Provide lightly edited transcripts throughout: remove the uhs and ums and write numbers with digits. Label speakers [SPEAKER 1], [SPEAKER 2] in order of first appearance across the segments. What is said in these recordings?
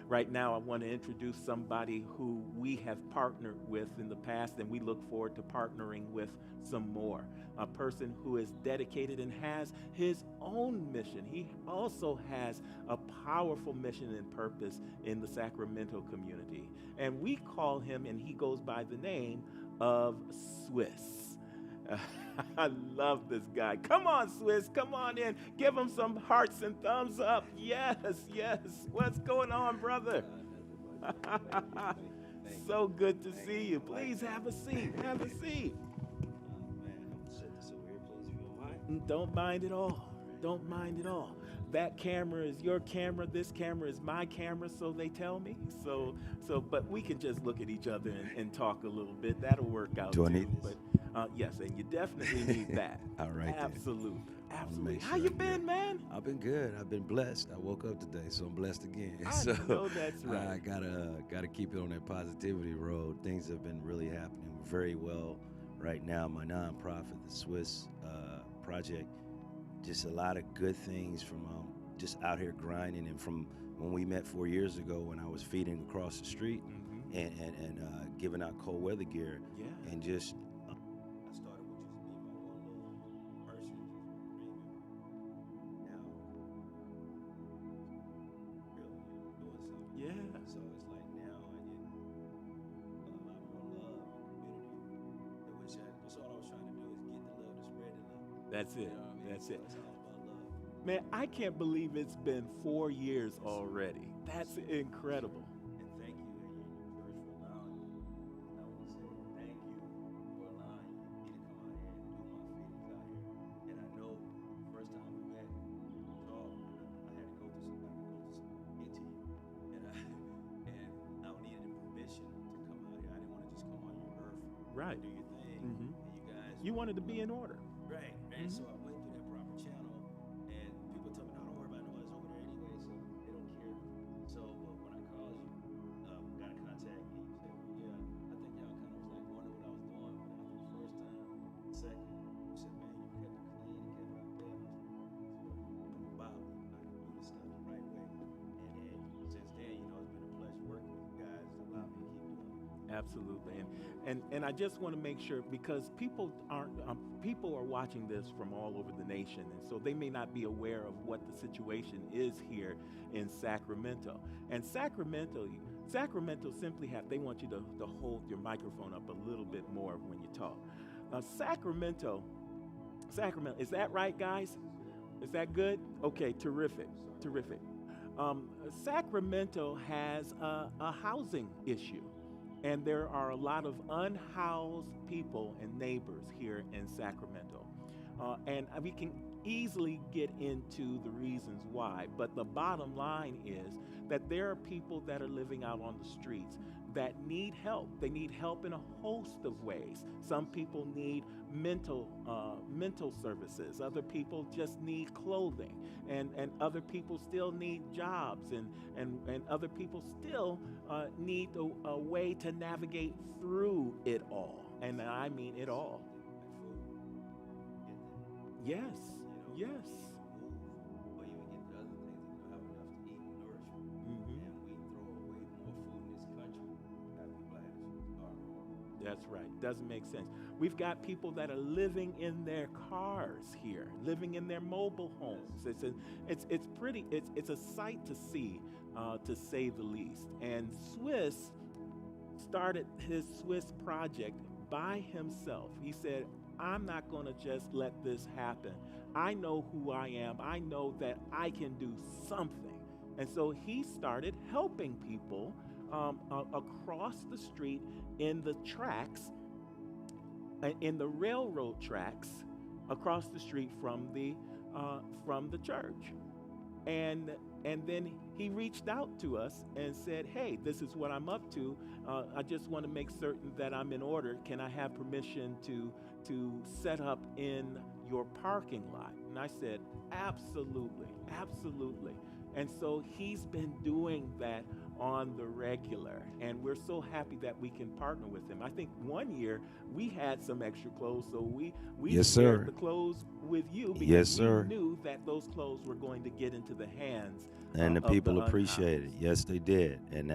[SPEAKER 1] Right now, I want to introduce somebody who we have partnered with in the past, and we look forward to partnering with some more. A person who is dedicated and has his own mission. He also has a powerful mission and purpose in the Sacramento community. And we call him, and he goes by the name of Swiss. I love this guy. Come on, Swiss. Come on in. Give him some hearts and thumbs up. Yes, yes. What's going on, brother?
[SPEAKER 2] Nothing much. Thank you.
[SPEAKER 1] So good to
[SPEAKER 2] Thank
[SPEAKER 1] see
[SPEAKER 2] you.
[SPEAKER 1] you.
[SPEAKER 2] I like
[SPEAKER 1] Please
[SPEAKER 2] that.
[SPEAKER 1] have a seat. Have a seat.
[SPEAKER 2] Man, I'm gonna set this over here, please, if you don't mind.
[SPEAKER 1] Don't mind at all. Don't
[SPEAKER 2] All
[SPEAKER 1] mind at
[SPEAKER 2] right.
[SPEAKER 1] all. That camera is your camera. This camera is my camera, so they tell me. But we can just look at each other and talk a little bit. That'll work out
[SPEAKER 2] Do I
[SPEAKER 1] too.
[SPEAKER 2] need this?
[SPEAKER 1] But yes, and you definitely need that.
[SPEAKER 2] All right then.
[SPEAKER 1] Absolutely,
[SPEAKER 2] I want to
[SPEAKER 1] absolutely.
[SPEAKER 2] make
[SPEAKER 1] How
[SPEAKER 2] sure
[SPEAKER 1] you
[SPEAKER 2] I'm
[SPEAKER 1] been,
[SPEAKER 2] good.
[SPEAKER 1] man?
[SPEAKER 2] I've been good. I've been blessed. I woke up today, so I'm blessed again.
[SPEAKER 1] I
[SPEAKER 2] So
[SPEAKER 1] know that's
[SPEAKER 2] I
[SPEAKER 1] right.
[SPEAKER 2] gotta keep it on that positivity road. Things have been really happening very well right now. My nonprofit, the Swiss Project, just a lot of good things from just out here grinding, and from when we met 4 years ago when I was feeding across the street
[SPEAKER 1] Hmm.
[SPEAKER 2] and giving out cold weather gear,
[SPEAKER 1] Yeah.
[SPEAKER 2] and just I started with just me, my one little person, just dreaming. Now, really, doing something.
[SPEAKER 1] Yeah.
[SPEAKER 2] So it's like now I get a lot more love and community, which that's all I was trying to do is get the love, to spread the love.
[SPEAKER 1] That's
[SPEAKER 2] You
[SPEAKER 1] it.
[SPEAKER 2] know what I mean?
[SPEAKER 1] That's
[SPEAKER 2] So
[SPEAKER 1] it.
[SPEAKER 2] it's all about love.
[SPEAKER 1] Man, I can't believe it's been 4 years
[SPEAKER 2] Yes, sir.
[SPEAKER 1] already.
[SPEAKER 2] Yes,
[SPEAKER 1] That's
[SPEAKER 2] sir. Yes, sir.
[SPEAKER 1] incredible.
[SPEAKER 2] And thank you and your church for allowing me. And I want to say thank you for allowing me to come out here and do my feelings out here. And I know first time we met, talk, I had to go through some, get to you. And I needed the permission to come out here. I didn't want to just come on your earth
[SPEAKER 1] Right.
[SPEAKER 2] and do your thing.
[SPEAKER 1] Hmm.
[SPEAKER 2] And you guys,
[SPEAKER 1] You wanted to be in order.
[SPEAKER 2] right, right.
[SPEAKER 1] Hmm.
[SPEAKER 2] So I went through that proper channel, and people told me, "No, don't worry about nobody's over there anyway, so they don't care." So, but when I called you, got to contact me, you said, "Well, yeah, I think y'all kind of was like wondering what I was doing." But after the first time, second, you said, "Man, you kept it clean and kept it out there." And I'm about it. I can do this stuff the right way. And since then, it's been a pleasure working with you guys to allow me to keep doing it.
[SPEAKER 1] Absolutely, and I just want to make sure because people are watching this from all over the nation, and so they may not be aware of what the situation is here in Sacramento. And Sacramento simply they want you to hold your microphone up a little bit more when you talk. Sacramento, is that right, guys? Is that good? Okay, terrific, terrific. Sacramento has a housing issue, and there are a lot of unhoused people and neighbors here in Sacramento. And we can easily get into the reasons why, but the bottom line is that there are people that are living out on the streets that need help. They need help in a host of ways. Some people need mental services. Other people just need clothing, and other people still need jobs, and other people still need a way to navigate through it all. And I mean it all. Yes, yes.
[SPEAKER 2] Move, or even get the other things that you have enough to eat and nourish.
[SPEAKER 1] Hmm.
[SPEAKER 2] And we throw away more food in this country. I'd be glad if you start.
[SPEAKER 1] That's right. Doesn't make sense. We've got people that are living in their cars here, living in their mobile homes. It's a sight to see, to say the least. And Swiss started his Swiss project by himself. He said, I'm not going to just let this happen. I know who I am. I know that I can do something. And so he started helping people across the street in the tracks, in the railroad tracks across the street from the church. And and then he reached out to us and said, "Hey, this is what I'm up to. I just want to make certain that I'm in order. Can I have permission to set up in your parking lot?" And I said, "Absolutely, absolutely." And so he's been doing that on the regular, and we're so happy that we can partner with him. I think one year we had some extra clothes, so we
[SPEAKER 2] Yes,
[SPEAKER 1] shared
[SPEAKER 2] sir.
[SPEAKER 1] the clothes with you
[SPEAKER 2] Yes,
[SPEAKER 1] because we
[SPEAKER 2] sir.
[SPEAKER 1] knew that those clothes were going to get into the hands
[SPEAKER 3] And the
[SPEAKER 1] of the
[SPEAKER 3] people appreciate it.
[SPEAKER 1] unhoused.
[SPEAKER 3] Yes, they did. And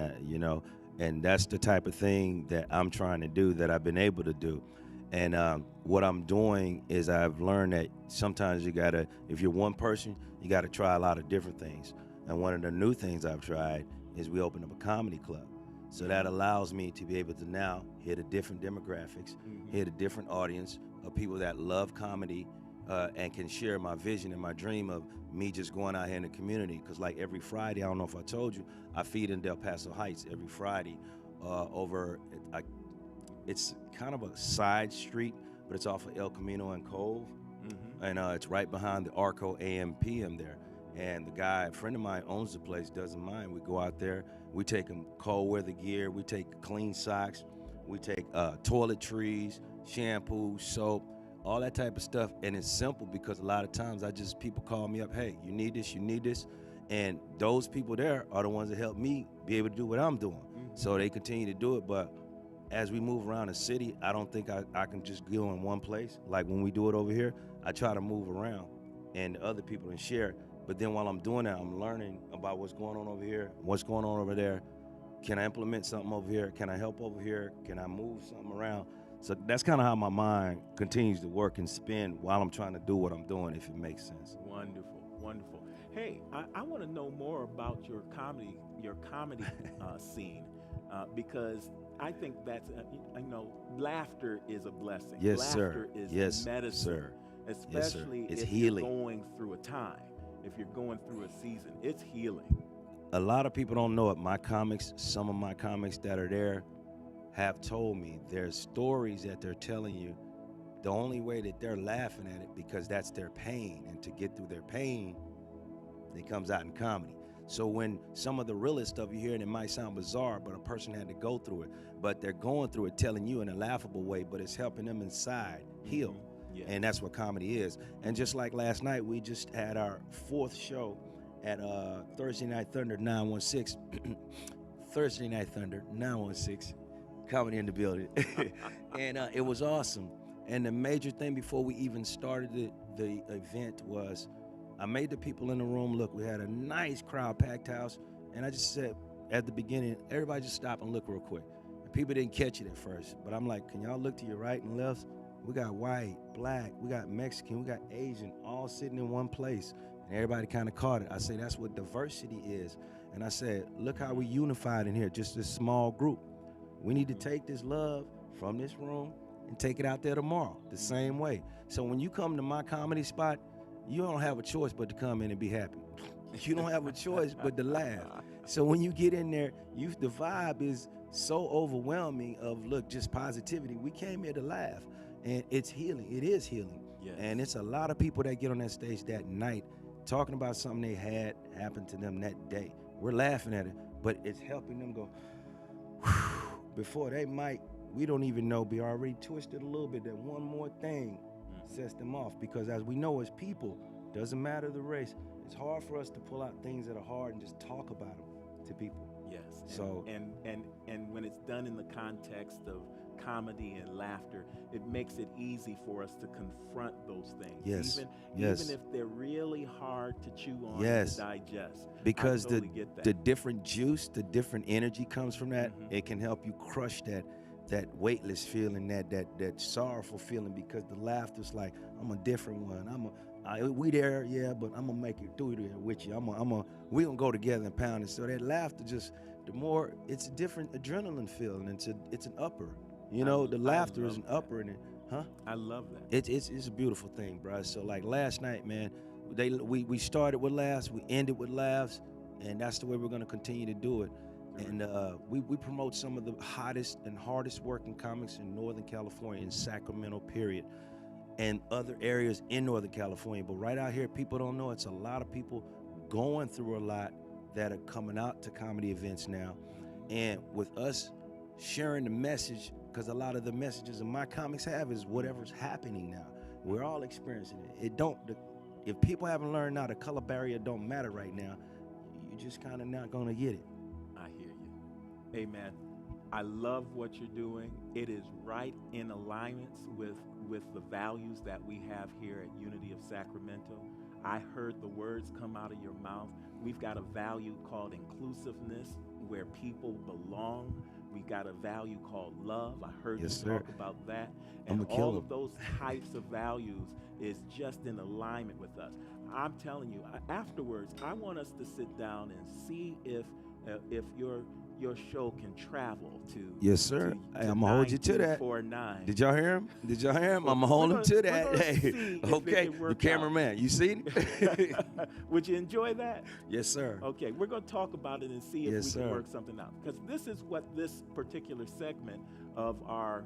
[SPEAKER 3] and that's the type of thing that I'm trying to do, that I've been able to do. And what I'm doing is I've learned that sometimes you gotta, if you're one person, you gotta try a lot of different things. And one of the new things I've tried is we opened up a comedy club. So that allows me to be able to now hit a different demographics, hit a different audience of people that love comedy, and can share my vision and my dream of me just going out here in the community. Because like every Friday, I don't know if I told you, I feed in Del Paso Heights every Friday. Over, it's kind of a side street, but it's off of El Camino and Cove, and it's right behind the Arco AM/PM there. And the guy, a friend of mine, owns the place, doesn't mind. We go out there, we take him cold weather gear, we take clean socks, we take toiletries, shampoo, soap, all that type of stuff. And it's simple because a lot of times people call me up, hey, you need this. And those people there are the ones that help me be able to do what I'm doing. So they continue to do it. But as we move around the city, I don't think I can just go in one place. Like when we do it over here, I try to move around and other people and share. But then while I'm doing that, I'm learning about what's going on over here, what's going on over there. Can I implement something over here? Can I help over here? Can I move something around? So that's kind of how my mind continues to work and spin while I'm trying to do what I'm doing, if it makes sense.
[SPEAKER 1] Wonderful, wonderful. Hey, I want to know more about your comedy scene, because I think that's laughter is a blessing.
[SPEAKER 3] Yes, sir.
[SPEAKER 1] Laughter is
[SPEAKER 3] Yes,
[SPEAKER 1] medicine,
[SPEAKER 3] sir. Yes, sir.
[SPEAKER 1] especially
[SPEAKER 3] It's
[SPEAKER 1] if
[SPEAKER 3] healing.
[SPEAKER 1] you're going through a time, if you're going through a season. It's healing.
[SPEAKER 3] A lot of people don't know it. Some of my comics that are there have told me there's stories that they're telling you. The only way that they're laughing at it because that's their pain, and to get through their pain, it comes out in comedy. So when some of the realest stuff you hear, and it might sound bizarre, but a person had to go through it, but they're going through it telling you in a laughable way, but it's helping them inside heal.
[SPEAKER 1] Yes.
[SPEAKER 3] And that's what comedy is. And just like last night, we just had our fourth show at Thursday Night Thunder 916. Thursday Night Thunder 916. Comedy in the building. And it was awesome. And the major thing before we even started the event was I made the people in the room look. We had a nice crowd, packed house. And I just said at the beginning, everybody just stop and look real quick. And people didn't catch it at first. But I'm like, can y'all look to your right and left? We got white, black, we got Mexican, we got Asian, all sitting in one place. And everybody kind of caught it. I say, that's what diversity is. And I said, look how we unified in here, just this small group. We need to take this love from this room and take it out there tomorrow, the same way. So when you come to my comedy spot, you don't have a choice but to come in and be happy. You don't have a choice but to laugh. So when you get in there, the vibe is so overwhelming of, look, just positivity. We came here to laugh, and it's healing. It is healing.
[SPEAKER 1] Yes.
[SPEAKER 3] And it's a lot of people that get on that stage that night talking about something they had happen to them that day. We're laughing at it, but it's helping them go, before they might, we don't even know, be already twisted a little bit. That one more thing sets them off. Because as we know as people, doesn't matter the race, it's hard for us to pull out things that are hard and just talk about them to people.
[SPEAKER 1] Yes.
[SPEAKER 3] So
[SPEAKER 1] and when it's done in the context of comedy and laughter, it makes it easy for us to confront those things.
[SPEAKER 3] Yes.
[SPEAKER 1] Even if they're really hard to chew on,
[SPEAKER 3] Yes.
[SPEAKER 1] to digest.
[SPEAKER 3] Because
[SPEAKER 1] I totally get that.
[SPEAKER 3] the different juice, the different energy comes from that. It can help you crush that weightless feeling, that sorrowful feeling, because the laughter's like, I'm a different one. We there, yeah, but I'm gonna make it through there with you. We gonna go together and pound it. So that laughter the more, it's a different adrenaline feeling. It's an upper. The laughter is an upper in it, huh?
[SPEAKER 1] I love that.
[SPEAKER 3] It's a beautiful thing, bro. So like last night, man, we started with laughs, we ended with laughs, and that's the way we're gonna continue to do it. And we promote some of the hottest and hardest working comics in Northern California, in Sacramento, period, and other areas in Northern California. But right out here, people don't know, it's a lot of people going through a lot that are coming out to comedy events now. And with us sharing the message, because a lot of the messages in my comics have is whatever's happening now. We're all experiencing it. If people haven't learned now, the color barrier don't matter right now, you're just kind of not going to get it.
[SPEAKER 1] I hear you. Hey, man, I love what you're doing. It is right in alignment with the values that we have here at Unity of Sacramento. I heard the words come out of your mouth. We've got a value called inclusiveness where people belong. We got a value called love. I heard
[SPEAKER 3] Yes,
[SPEAKER 1] you
[SPEAKER 3] sir.
[SPEAKER 1] talk about that.
[SPEAKER 3] I'm
[SPEAKER 1] And
[SPEAKER 3] gonna kill
[SPEAKER 1] all
[SPEAKER 3] him.
[SPEAKER 1] of those types of values is just in alignment with us. I'm telling you, afterwards, I want us to sit down and see if your show can travel
[SPEAKER 3] Yes,
[SPEAKER 1] to
[SPEAKER 3] sir. Hey,
[SPEAKER 1] to
[SPEAKER 3] I'm gonna hold you to that.
[SPEAKER 1] 9349.
[SPEAKER 3] Did y'all hear him? Did y'all hear him?
[SPEAKER 1] Well,
[SPEAKER 3] I'm gonna hold him to
[SPEAKER 1] we're
[SPEAKER 3] that.
[SPEAKER 1] gonna
[SPEAKER 3] Hey,
[SPEAKER 1] see if it
[SPEAKER 3] okay.
[SPEAKER 1] can
[SPEAKER 3] The
[SPEAKER 1] work out.
[SPEAKER 3] cameraman, you seen?
[SPEAKER 1] Would you enjoy that?
[SPEAKER 3] Yes, sir.
[SPEAKER 1] Okay, we're going to talk about it and see if
[SPEAKER 3] Yes,
[SPEAKER 1] we
[SPEAKER 3] sir.
[SPEAKER 1] can work something out. Because this is what this particular segment of our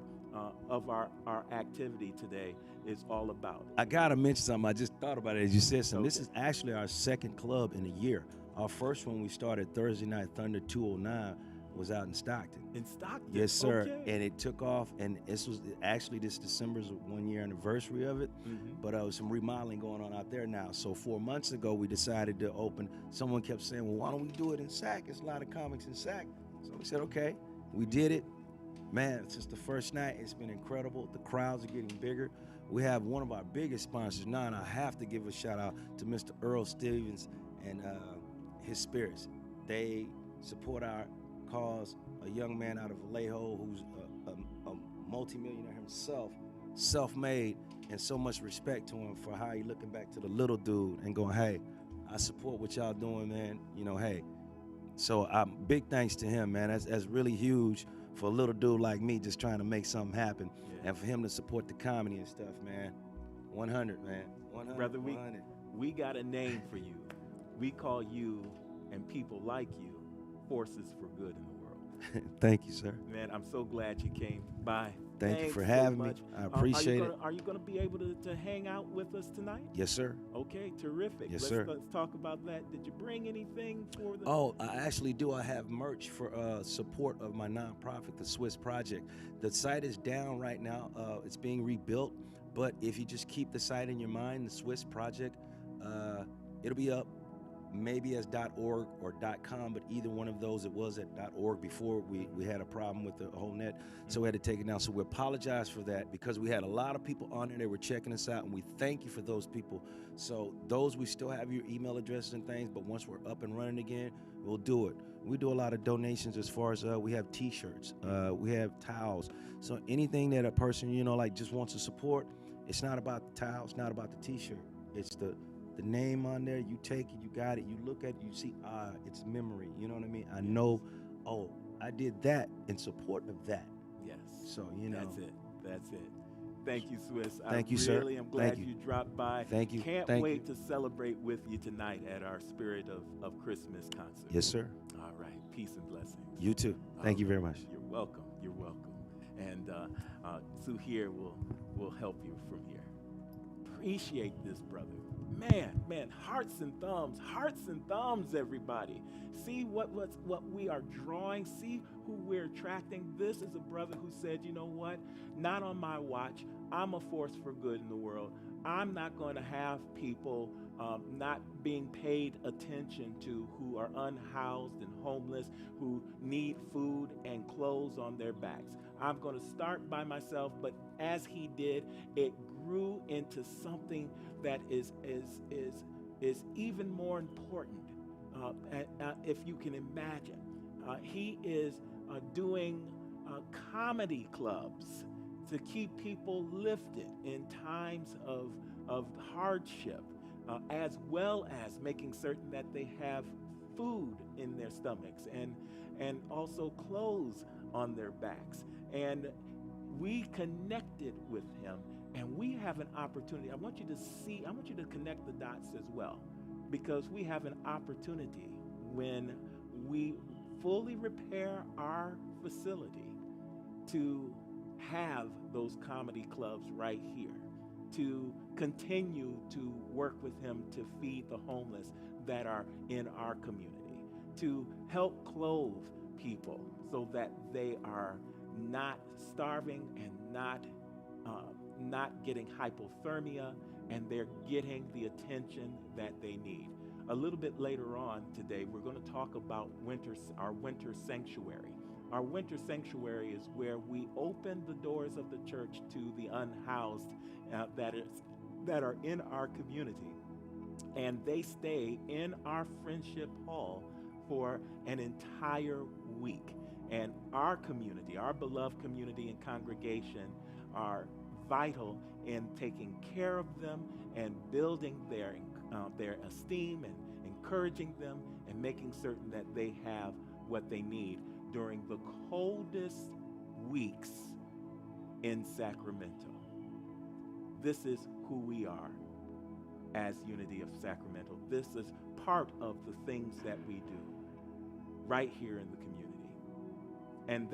[SPEAKER 1] activity today is all about.
[SPEAKER 3] I gotta mention something. I just thought about it as you said something. This
[SPEAKER 1] Okay.
[SPEAKER 3] is actually our second club in a year. Our first one we started Thursday Night Thunder 209 was out in Stockton.
[SPEAKER 1] In Stockton.
[SPEAKER 3] Yes, sir.
[SPEAKER 1] Okay.
[SPEAKER 3] And it took off, and this was actually this December's 1 year anniversary of it.
[SPEAKER 1] Mhm.
[SPEAKER 3] But was some remodeling going on out there now. So 4 months ago, we decided to open. Someone kept saying, "Well, why don't we do it in Sac? There's a lot of comics in Sac." So we said, "Okay." We did it. Man, since the first night, it's been incredible. The crowds are getting bigger. We have one of our biggest sponsors now, and I have to give a shout out to Mr. Earl Stevens and his spirits. They support our cause. A young man out of Vallejo who's a multimillionaire himself, self-made, and so much respect to him for how he looking back to the little dude and going, "Hey, I support what y'all doing, man. You know, hey." So big thanks to him, man. That's really huge for a little dude like me just trying to make something happen.
[SPEAKER 1] Yeah.
[SPEAKER 3] And for him to support the comedy and stuff, man. 100, man. 100,
[SPEAKER 1] Brother,
[SPEAKER 3] 100.
[SPEAKER 1] we got a name for you. We call you and people like you forces for good in the world.
[SPEAKER 3] Thank you, sir.
[SPEAKER 1] Man, I'm so glad you came by.
[SPEAKER 3] Thank you
[SPEAKER 1] Thanks
[SPEAKER 3] for
[SPEAKER 1] so
[SPEAKER 3] having me.
[SPEAKER 1] much.
[SPEAKER 3] I appreciate it.
[SPEAKER 1] Are you going to be able to hang out with us tonight?
[SPEAKER 3] Yes, sir.
[SPEAKER 1] Okay, terrific.
[SPEAKER 3] Yes, sir.
[SPEAKER 1] Let's talk about that. Did you bring anything for the?
[SPEAKER 3] Oh, I actually do. I have merch for support of my nonprofit, the Swiss Project. The site is down right now. It's being rebuilt. But if you just keep the site in your mind, the Swiss Project, it'll be up maybe as .org or .com, but either one of those, it was at .org before we had a problem with the whole net, so we had to take it down. So we apologize for that because we had a lot of people on there. They were checking us out, and we thank you for those people. So those, we still have your email addresses and things, but once we're up and running again, we'll do it. We do a lot of donations as far as we have T-shirts, we have towels. So anything that a person, like just wants to support, it's not about the towel, it's not about the T-shirt. It's the name on there. You take it, you got it, you look at it, you see, it's memory. You know what I mean? I know, oh, I did that in support of that.
[SPEAKER 1] Yes.
[SPEAKER 3] So,
[SPEAKER 1] That's it. Thank you, Swiss.
[SPEAKER 3] Thank you,
[SPEAKER 1] I
[SPEAKER 3] sir.
[SPEAKER 1] really am glad
[SPEAKER 3] Thank you.
[SPEAKER 1] you dropped by.
[SPEAKER 3] Thank you.
[SPEAKER 1] Can't
[SPEAKER 3] Thank
[SPEAKER 1] wait
[SPEAKER 3] you.
[SPEAKER 1] to celebrate with you tonight at our Spirit of Christmas concert.
[SPEAKER 3] Yes, sir.
[SPEAKER 1] All right. Peace and blessings.
[SPEAKER 3] You too. Thank you very much.
[SPEAKER 1] You're welcome. You're welcome. And Sue here will help you from here. Appreciate this, brother. Man, hearts and thumbs, everybody. See what we are drawing. See who we're attracting. This is a brother who said, you know what? Not on my watch. I'm a force for good in the world. I'm not going to have people not being paid attention to who are unhoused and homeless, who need food and clothes on their backs. I'm going to start by myself, but as he did, it grew into something that is even more important. If you can imagine, he is doing comedy clubs to keep people lifted in times of hardship, as well as making certain that they have food in their stomachs and also clothes on their backs. And we connected with him, and we have an opportunity. I want you to connect the dots as well, because we have an opportunity when we fully repair our facility to have those comedy clubs right here, to continue to work with him to feed the homeless that are in our community, to help clothe people so that they are not starving and not getting hypothermia, and they're getting the attention that they need. A little bit later on today, we're going to talk about our winter sanctuary. Our winter sanctuary is where we open the doors of the church to the unhoused that are in our community, And they stay in our friendship hall for an entire week. And our community, our beloved community and congregation, are vital in taking care of them and building their esteem and encouraging them and making certain that they have what they need during the coldest weeks in Sacramento. This is who we are as Unity of Sacramento. This is part of the things that we do right here in the community. And